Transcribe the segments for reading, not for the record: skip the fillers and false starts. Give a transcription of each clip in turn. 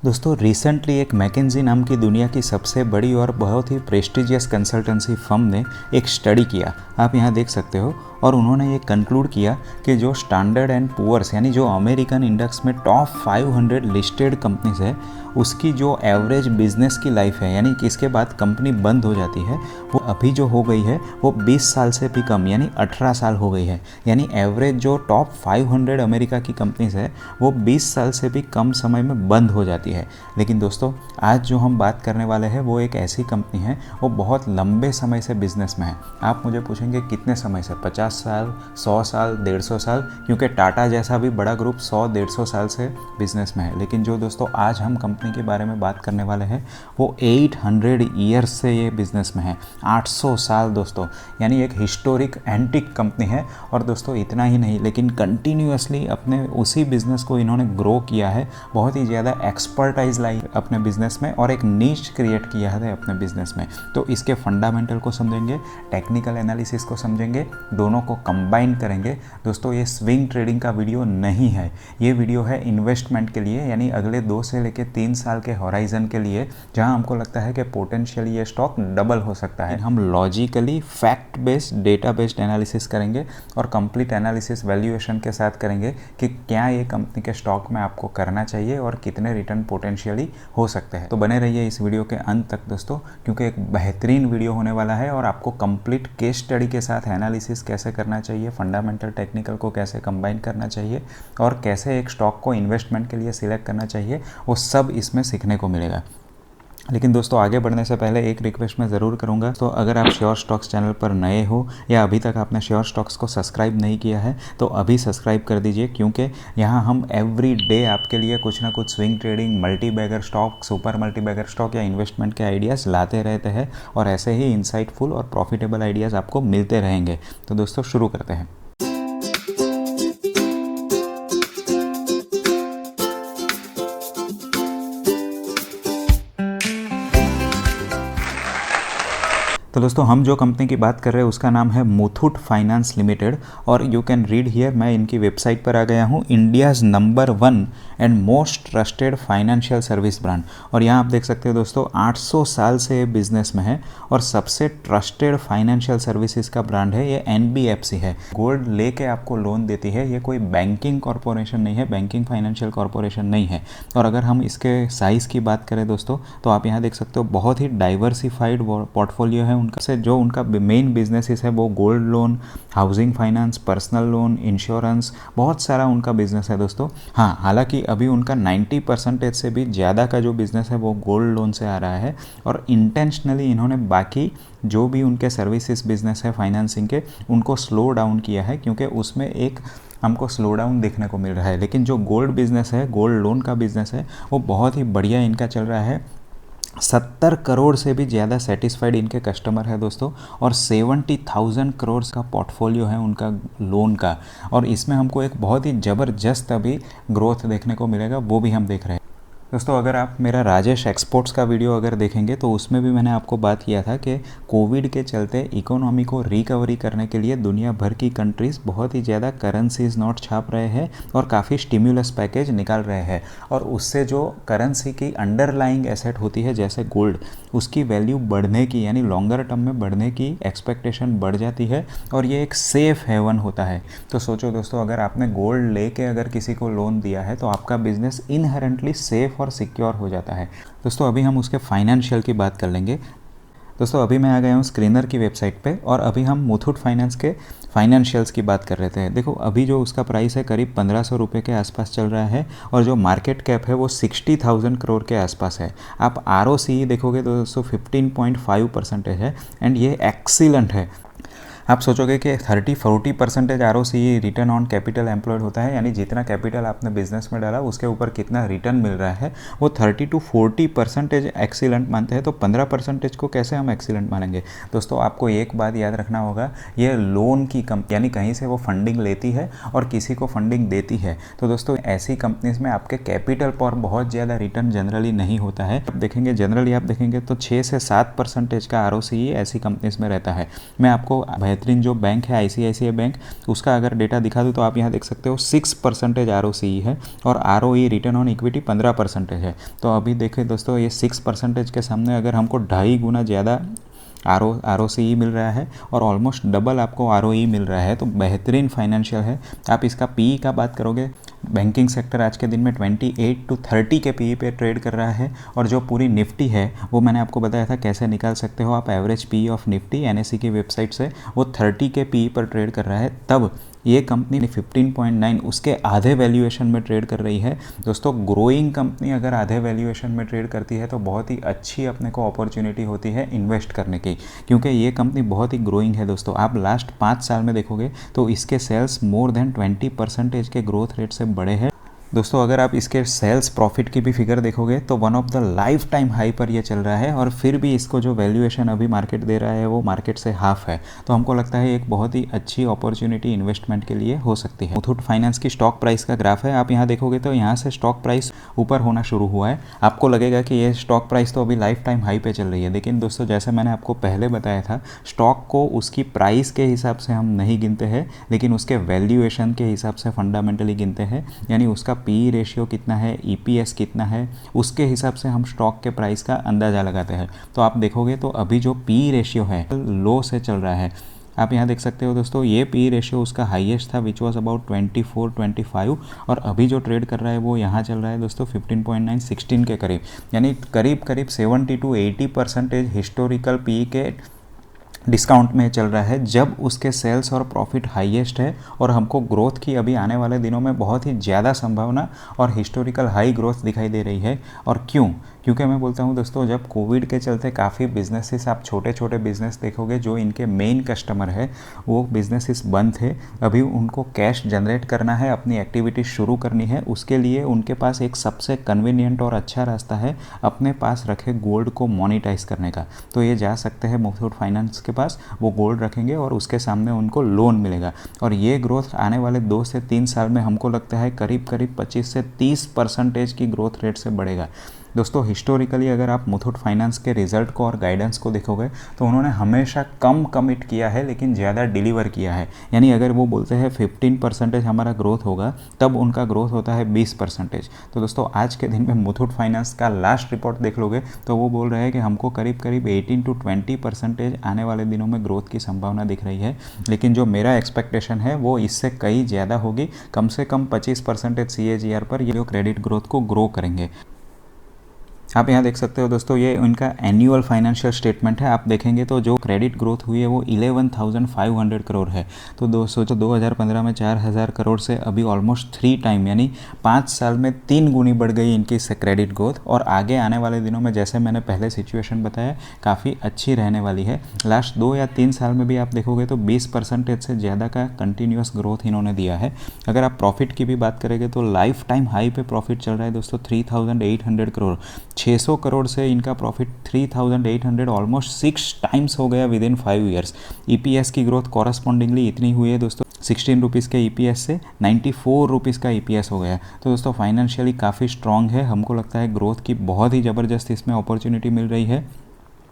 दोस्तों रिसेंटली एक मैकेंजी नाम की दुनिया की सबसे बड़ी और बहुत ही प्रेस्टिजियस कंसल्टेंसी फर्म ने एक स्टडी किया, आप यहाँ देख सकते हो। और उन्होंने ये कंक्लूड किया कि जो स्टैंडर्ड एंड पुअर्स यानी जो अमेरिकन इंडेक्स में टॉप 500 लिस्टेड कंपनीज है उसकी जो एवरेज बिजनेस की लाइफ है यानी कि इसके बाद कंपनी बंद हो जाती है वो अभी जो हो गई है वो 20 साल से भी कम यानी 18 साल हो गई है। यानी एवरेज जो टॉप 500 अमेरिका की कंपनीज है वो 20 साल से भी कम समय में बंद हो जाती है। लेकिन दोस्तों आज जो हम बात करने वाले हैं वो एक ऐसी कंपनी है वो बहुत लंबे समय से बिजनेस में है। आप मुझे पूछेंगे कितने समय से, 50 साल, 100 साल, 150 साल, क्योंकि टाटा जैसा भी बड़ा ग्रुप 100-150 साल से बिजनेस में है। लेकिन जो दोस्तों आज हम कंपनी के बारे में बात करने वाले हैं वो 800 ईयर्स से ये बिजनेस में है, 800 साल दोस्तों, यानी एक हिस्टोरिक एंटिक कंपनी है। और दोस्तों इतना ही नहीं लेकिन कंटिन्यूअसली अपने उसी बिजनेस को इन्होंने ग्रो किया है, बहुत ही ज़्यादा एक्सपर्टाइज लाई अपने बिजनेस में और एक नीश क्रिएट किया है अपने बिजनेस में। तो इसके फंडामेंटल को समझेंगे, टेक्निकल एनालिसिस को समझेंगे, दोनों को कंबाइन करेंगे। दोस्तों ये स्विंग ट्रेडिंग का वीडियो नहीं है, ये वीडियो है इन्वेस्टमेंट के लिए, यानी अगले 2 से लेकर 3 साल के हॉराइजन के लिए, जहां हमको लगता है कि पोटेंशियली ये स्टॉक डबल हो सकता है। हम logically fact based data based analysis करेंगे और कंप्लीट एनालिसिस वैल्यूएशन के साथ करेंगे कि क्या ये कंपनी के स्टॉक में आपको करना चाहिए और कितने रिटर्न पोटेंशियली हो सकते हैं। तो बने रहिए इस वीडियो के अंत तक दोस्तों, क्योंकि एक बेहतरीन वीडियो होने वाला है और आपको कंप्लीट केस स्टडी के साथ एनालिसिस कैसे करना चाहिए, फंडामेंटल टेक्निकल को कैसे कंबाइन करना चाहिए और कैसे एक स्टॉक को इन्वेस्टमेंट के लिए सिलेक्ट करना चाहिए, वो सब इसमें सीखने को मिलेगा। लेकिन दोस्तों आगे बढ़ने से पहले एक रिक्वेस्ट मैं ज़रूर करूंगा, तो अगर आप श्योर स्टॉक्स चैनल पर नए हो या अभी तक आपने श्योर स्टॉक्स को सब्सक्राइब नहीं किया है तो अभी सब्सक्राइब कर दीजिए, क्योंकि यहाँ हम एवरी डे आपके लिए कुछ ना कुछ swing trading, multi bagger stock, super multi bagger stock या इन्वेस्टमेंट के आइडियाज़ लाते रहते हैं और ऐसे ही इंसाइटफुल और प्रॉफिटेबल आइडियाज़ आपको मिलते रहेंगे। तो दोस्तों शुरू करते हैं। तो दोस्तों हम जो कंपनी की बात कर रहे हैं उसका नाम है मुथूट फाइनेंस लिमिटेड और यू कैन रीड हियर, मैं इनकी वेबसाइट पर आ गया हूँ, India's number 1 and most trusted financial service brand. और यहाँ आप देख सकते हो दोस्तों 800 साल से बिजनेस में है और सबसे ट्रस्टेड फाइनेंशियल सर्विसेज का ब्रांड है ये NBFC है। गोल्ड लेके आपको लोन देती है, ये कोई बैंकिंग कॉरपोरेशन नहीं है, बैंकिंग फाइनेंशियल कॉरपोरेशन नहीं है। और अगर हम इसके साइज़ की बात करें दोस्तों तो आप यहाँ देख सकते हो बहुत ही डाइवर्सिफाइड पोर्टफोलियो है उनका से। जो उनका मेन बिजनेसेस है वो gold loan, housing finance, personal loan, insurance, बहुत सारा उनका बिजनेस है दोस्तों। हाँ, हालांकि अभी उनका 90% से भी ज़्यादा का जो बिज़नेस है वो गोल्ड लोन से आ रहा है और इंटेंशनली इन्होंने बाकी जो भी उनके सर्विसेज बिजनेस है फाइनेंसिंग के उनको स्लो डाउन किया है, क्योंकि उसमें एक हमको स्लो डाउन देखने को मिल रहा है। लेकिन जो गोल्ड बिजनेस है, गोल्ड लोन का बिजनेस है, वो बहुत ही बढ़िया इनका चल रहा है। 70 करोड़ से भी ज़्यादा सेटिस्फाइड इनके कस्टमर है दोस्तों और 70,000 करोड़ का पोर्टफोलियो है उनका लोन का। और इसमें हमको एक बहुत ही ज़बरदस्त अभी ग्रोथ देखने को मिलेगा, वो भी हम देख रहे हैं दोस्तों। अगर आप मेरा राजेश एक्सपोर्ट्स का वीडियो अगर देखेंगे तो उसमें भी मैंने आपको बात किया था कि कोविड के चलते इकोनॉमी को रिकवरी करने के लिए दुनिया भर की कंट्रीज़ बहुत ही ज़्यादा करेंसीज नोट छाप रहे हैं और काफ़ी स्टिम्युलस पैकेज निकाल रहे हैं। और उससे जो करेंसी की अंडरलाइंग एसेट होती है जैसे गोल्ड, उसकी वैल्यू बढ़ने की यानी लॉन्गर टर्म में बढ़ने की एक्सपेक्टेशन बढ़ जाती है और ये एक सेफ हेवन होता है। तो सोचो दोस्तों, अगर आपने गोल्ड लेके अगर किसी को लोन दिया है तो आपका बिजनेस इनहेरेंटली सेफ और सिक्योर हो जाता है। दोस्तों अभी हम उसके फाइनेंशियल की बात कर लेंगे। दोस्तों अभी मैं आ गया हूँ स्क्रीनर की वेबसाइट पे और अभी हम मुथूट फाइनेंस के फाइनेंशियल्स की बात कर रहे थे। देखो अभी जो उसका प्राइस है करीब 1500 रुपये के आसपास चल रहा है और जो मार्केट कैप है वो 60,000 करोड़ के आसपास है। आप ROCE देखोगे तो दोस्तों 15.5% है एंड ये एक्सीलेंट है। आप सोचोगे कि 30-40% ROCE return on capital employed होता है, यानी जितना कैपिटल आपने बिजनेस में डाला उसके ऊपर कितना रिटर्न मिल रहा है, वो 30-40% एक्सीलेंट मानते हैं। तो 15% को कैसे हम एक्सीलेंट मानेंगे? दोस्तों आपको एक बात याद रखना होगा, ये लोन की यानी कहीं से वो फंडिंग लेती है और किसी को फंडिंग देती है। तो दोस्तों ऐसी कंपनीज में आपके कैपिटल पर बहुत ज़्यादा रिटर्न जनरली नहीं होता है। आप देखेंगे जनरली आप देखेंगे तो 6 से 7% का ROCE ऐसी कंपनीज में रहता है। मैं आपको बेहतरीन जो बैंक है ICICI बैंक, उसका अगर डेटा दिखा दूँ तो आप यहाँ देख सकते हो 6% ROCE है और ROE रिटर्न ऑन इक्विटी 15% है। तो अभी देखें दोस्तों, ये 6% के सामने अगर हमको 2.5 गुना ज़्यादा ROCE मिल रहा है और ऑलमोस्ट डबल आपको ROE मिल रहा है, तो बेहतरीन फाइनेंशियल है। आप इसका PE का बात करोगे, बैंकिंग सेक्टर आज के दिन में 28 to 30 के PE पे ट्रेड कर रहा है। और जो पूरी निफ्टी है वो मैंने आपको बताया था कैसे निकाल सकते हो आप average PE of Nifty NSE की वेबसाइट से, वो 30 के PE पर ट्रेड कर रहा है। तब ये कंपनी 15.9 उसके आधे वैल्यूएशन में ट्रेड कर रही है। दोस्तों, ग्रोइंग कंपनी अगर आधे वैल्यूएशन में ट्रेड करती है तो बहुत ही अच्छी अपने को अपॉर्चुनिटी होती है इन्वेस्ट करने की, क्योंकि ये कंपनी बहुत ही ग्रोइंग है। दोस्तों, आप लास्ट 5 साल में देखोगे तो इसके सेल्स मोर देन 20% के ग्रोथ रेट से बड़े हैं। दोस्तों, अगर आप इसके सेल्स प्रॉफिट की भी फिगर देखोगे तो one of the life time high पर ये चल रहा है, और फिर भी इसको जो वैल्यूएशन अभी मार्केट दे रहा है वो मार्केट से हाफ है। तो हमको लगता है एक बहुत ही अच्छी अपॉर्चुनिटी इन्वेस्टमेंट के लिए हो सकती है। मुथूट फाइनेंस की स्टॉक प्राइस का ग्राफ है, आप यहाँ देखोगे तो यहाँ से स्टॉक प्राइस ऊपर होना शुरू हुआ है। आपको लगेगा कि ये स्टॉक प्राइस तो अभी लाइफ टाइम हाई पे चल रही है, लेकिन दोस्तों जैसे मैंने आपको पहले बताया था, स्टॉक को उसकी प्राइस के हिसाब से हम नहीं गिनते हैं, लेकिन उसके वैल्यूएशन के हिसाब से फंडामेंटली गिनते हैं। यानी उसका PE रेशियो कितना है, EPS कितना है, उसके हिसाब से हम स्टॉक के प्राइस का अंदाज़ा लगाते हैं। तो आप देखोगे तो अभी जो PE रेशियो है लो से चल रहा है। आप यहाँ देख सकते हो दोस्तों, ये PE रेशियो उसका हाईएस्ट था विच वॉज अबाउट 24-25, और अभी जो ट्रेड कर रहा है वो यहाँ चल रहा है दोस्तों 15.9 16 के करीब, यानी करीब 70 to 80% हिस्टोरिकल PE के डिस्काउंट में चल रहा है, जब उसके सेल्स और प्रॉफिट हाईएस्ट है। और हमको ग्रोथ की अभी आने वाले दिनों में बहुत ही ज़्यादा संभावना और हिस्टोरिकल हाई ग्रोथ दिखाई दे रही है। और क्योंकि मैं बोलता हूँ दोस्तों, जब कोविड के चलते काफ़ी बिजनेसेस, आप छोटे छोटे बिजनेस देखोगे जो इनके मेन कस्टमर है वो बिजनेसेस बंद थे। अभी उनको कैश जनरेट करना है, अपनी एक्टिविटी शुरू करनी है, उसके लिए उनके पास एक सबसे कन्वीनियंट और अच्छा रास्ता है अपने पास रखे गोल्ड को मोनेटाइज करने का। तो ये जा सकते हैं मुथूट फाइनेंस के पास, वो गोल्ड रखेंगे और उसके सामने उनको लोन मिलेगा। और ये ग्रोथ आने वाले 2 से 3 साल में हमको लगता है करीब 25 से 30% की ग्रोथ रेट से बढ़ेगा। दोस्तों, हिस्टोरिकली अगर आप मुथूट फाइनेंस के रिजल्ट को और गाइडेंस को देखोगे तो उन्होंने हमेशा कम कमिट किया है लेकिन ज़्यादा डिलीवर किया है। यानी अगर वो बोलते हैं 15% हमारा ग्रोथ होगा, तब उनका ग्रोथ होता है 20%। तो दोस्तों, आज के दिन में मुथूट फाइनेंस का लास्ट रिपोर्ट देख लोगे तो वो बोल रहे हैं कि हमको करीब 18 to 20% आने वाले दिनों में ग्रोथ की संभावना दिख रही है। लेकिन जो मेरा एक्सपेक्टेशन है वो इससे कहीं ज़्यादा होगी, कम से कम 25% CAGR पर ये क्रेडिट ग्रोथ को ग्रो करेंगे। आप यहाँ देख सकते हो दोस्तों, ये उनका एनुअल फाइनेंशियल स्टेटमेंट है। आप देखेंगे तो जो क्रेडिट ग्रोथ हुई है वो 11,500 करोड़ है। तो दोस्तों, 2015 में 4,000 करोड़ से अभी ऑलमोस्ट 3 टाइम, यानी 5 साल में 3 गुनी बढ़ गई इनकी क्रेडिट ग्रोथ। और आगे आने वाले दिनों में, जैसे मैंने पहले सिचुएशन बताया, काफ़ी अच्छी रहने वाली है। लास्ट 2 या 3 साल में भी आप देखोगे तो 20% से ज़्यादा का कंटिन्यूस ग्रोथ इन्होंने दिया है। अगर आप प्रॉफिट की भी बात करेंगे तो लाइफ टाइम हाई पे प्रॉफिट चल रहा है दोस्तों 3,800 करोड़। 600 करोड़ से इनका प्रॉफिट 3,800 ऑलमोस्ट 6 टाइम्स हो गया विद इन 5 ईयर्स। EPS की ग्रोथ कॉरस्पॉन्डिंगली इतनी हुई है दोस्तों, 16 रुपीज़ के EPS से 94 रुपीज़ का EPS हो गया। तो दोस्तों, फाइनेंशियली काफ़ी स्ट्रॉन्ग है। हमको लगता है ग्रोथ की बहुत ही ज़बरदस्त इसमें अपॉर्चुनिटी मिल रही है।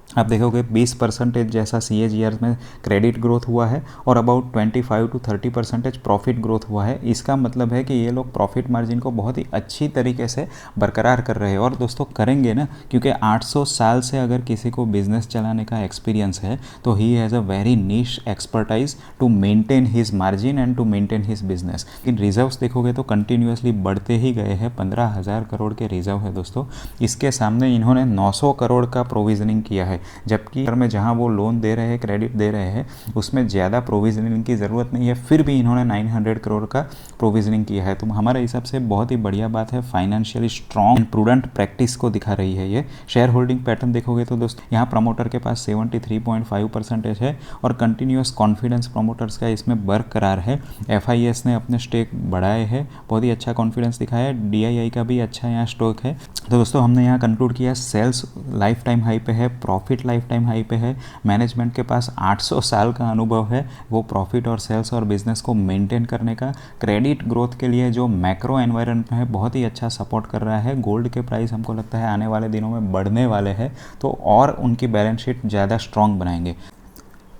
आप देखोगे 20% जैसा CAGR में क्रेडिट ग्रोथ हुआ है और अबाउट 25 to 30% प्रॉफिट ग्रोथ हुआ है। इसका मतलब है कि ये लोग प्रॉफिट मार्जिन को बहुत ही अच्छी तरीके से बरकरार कर रहे हैं। और दोस्तों, करेंगे ना, क्योंकि 800 साल से अगर किसी को बिजनेस चलाने का एक्सपीरियंस है तो he has a very niche expertise to maintain his margin and to maintain his business. इन रिजर्व्स देखोगे तो कंटिन्यूसली बढ़ते ही गए हैं, 15,000 करोड़ के रिजर्व है दोस्तों। इसके सामने इन्होंने 900 करोड़ का प्रोविजनिंग किया है, जबकि में जहां वो लोन दे रहे हैं, क्रेडिट दे रहे हैं, उसमें ज़्यादा प्रोविजनिंग की ज़रूरत नहीं है, फिर भी इन्होंने 900 करोड़ का प्रोविजनिंग किया है। तो हमारे हिसाब से बहुत ही बढ़िया बात है, financially strong and prudent practice को दिखा रही है ये। शेयर होल्डिंग पैटर्न देखोगे तो दोस्तों, यहाँ प्रमोटर के पास 73.5% है और कंटिन्यूस कॉन्फिडेंस प्रमोटर्स का इसमें बरकरार है। FIS ने अपने स्टेक बढ़ाए हैं, बहुत ही अच्छा कॉन्फिडेंस दिखाया है। DII का भी अच्छा यहाँ स्टॉक है। तो दोस्तों, हमने यहाँ कंक्लूड किया, सेल्स लाइफ टाइम हाई पे है, प्रॉफिट लाइफ टाइम हाई पे है, मैनेजमेंट के पास 800 साल का अनुभव है, वो प्रॉफिट और सेल्स और बिजनेस को मेंटेन करने का। क्रेडिट ग्रोथ के लिए जो मैक्रो एनवायरनमेंट है बहुत ही अच्छा सपोर्ट कर रहा है। गोल्ड के प्राइस हमको लगता है आने वाले दिनों में बढ़ने वाले हैं, तो और उनकी बैलेंस शीट ज़्यादा स्ट्रॉन्ग बनाएंगे।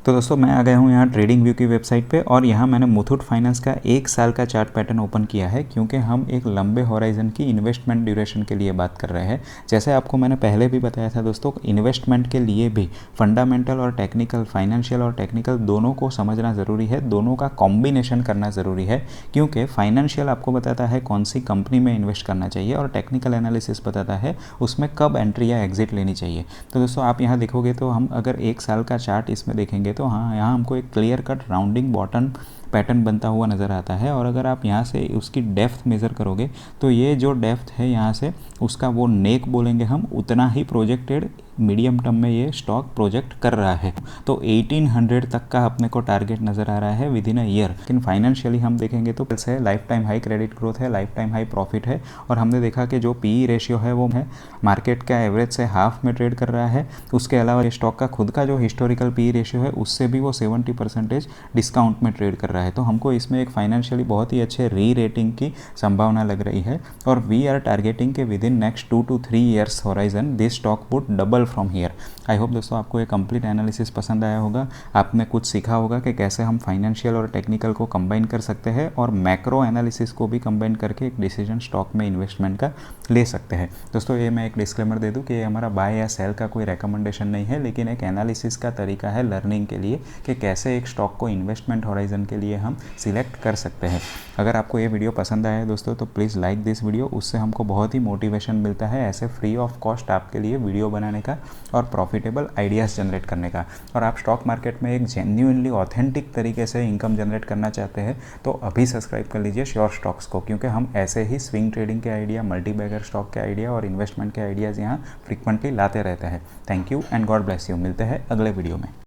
तो दोस्तों मैं आ गया हूँ यहाँ ट्रेडिंग व्यू की वेबसाइट पे और यहाँ मैंने मुथूट फाइनेंस का 1 साल का चार्ट पैटर्न ओपन किया है, क्योंकि हम एक लंबे होराइजन की इन्वेस्टमेंट ड्यूरेशन के लिए बात कर रहे हैं। जैसे आपको मैंने पहले भी बताया था दोस्तों, इन्वेस्टमेंट के लिए भी फंडामेंटल और टेक्निकल, फाइनेंशियल और टेक्निकल दोनों को समझना ज़रूरी है, दोनों का कॉम्बिनेशन करना ज़रूरी है। क्योंकि फाइनेंशियल आपको बताता है कौन सी कंपनी में इन्वेस्ट करना चाहिए और टेक्निकल एनालिसिस बताता है उसमें कब एंट्री या एग्जिट लेनी चाहिए। तो दोस्तों आप यहाँ देखोगे तो हम अगर 1 साल का चार्ट इसमें देखेंगे तो हाँ, यहाँ हमको एक clear cut rounding bottom pattern बनता हुआ नज़र आता है। और अगर आप यहाँ से उसकी डेप्थ मेज़र करोगे तो ये जो डेप्थ है यहाँ से उसका वो नेक बोलेंगे हम, उतना ही प्रोजेक्टेड मीडियम टर्म में ये स्टॉक प्रोजेक्ट कर रहा है। तो 1800 तक का अपने को टारगेट नज़र आ रहा है विद इन अ ईयर। लेकिन फाइनेंशियली हम देखेंगे तो है life time high credit growth है, लाइफ टाइम हाई प्रॉफिट है, और हमने देखा कि जो पीई रेशियो है वो है मार्केट का एवरेज से हाफ में ट्रेड कर रहा है। उसके अलावा ये स्टॉक का खुद का जो हिस्टोरिकल पीई रेशियो है उससे भी वो 70% डिस्काउंट में ट्रेड कर रहा है। तो हमको इसमें एक फाइनेंशियली बहुत ही अच्छे री रेटिंग की संभावना लग रही है। और वी आर टारगेटिंग के with in next 2 to 3 years horizon this stock would double from here. I hope दोस्तों आपको ये कंप्लीट एनालिसिस पसंद आया होगा, आपने कुछ सीखा होगा कि कैसे हम फाइनेंशियल और टेक्निकल को कंबाइन कर सकते हैं और मैक्रो एनालिसिस को भी कंबाइन करके एक डिसीजन स्टॉक में इन्वेस्टमेंट का ले सकते हैं। दोस्तों ये मैं एक डिस्क्लेमर दे दूं कि ये हमारा बाय या सेल का कोई रेकमेंडेशन नहीं है, लेकिन एक एनालिसिस का तरीका है लर्निंग के लिए कि कैसे एक स्टॉक को इन्वेस्टमेंट होराइजन के लिए हम सिलेक्ट कर सकते हैं। अगर आपको ये वीडियो पसंद आया है दोस्तों तो प्लीज़ लाइक दिस वीडियो, उससे हमको बहुत ही मोटिवेशन मिलता है ऐसे फ्री ऑफ कॉस्ट आपके लिए वीडियो बनाने का और प्रॉफिटेबल आइडियाज़ जनरेट करने का। और आप स्टॉक मार्केट में एक जेन्युइनली ऑथेंटिक तरीके से इनकम जनरेट करना चाहते हैं तो अभी सब्सक्राइब कर लीजिए श्योर स्टॉक्स को, क्योंकि हम ऐसे ही स्विंग ट्रेडिंग के आइडिया, मल्टी बैगर स्टॉक के आइडिया और इन्वेस्टमेंट के आइडियाज़ यहाँ फ्रिक्वेंटली लाते रहते हैं। Thank you and God bless you. मिलते हैं अगले वीडियो में।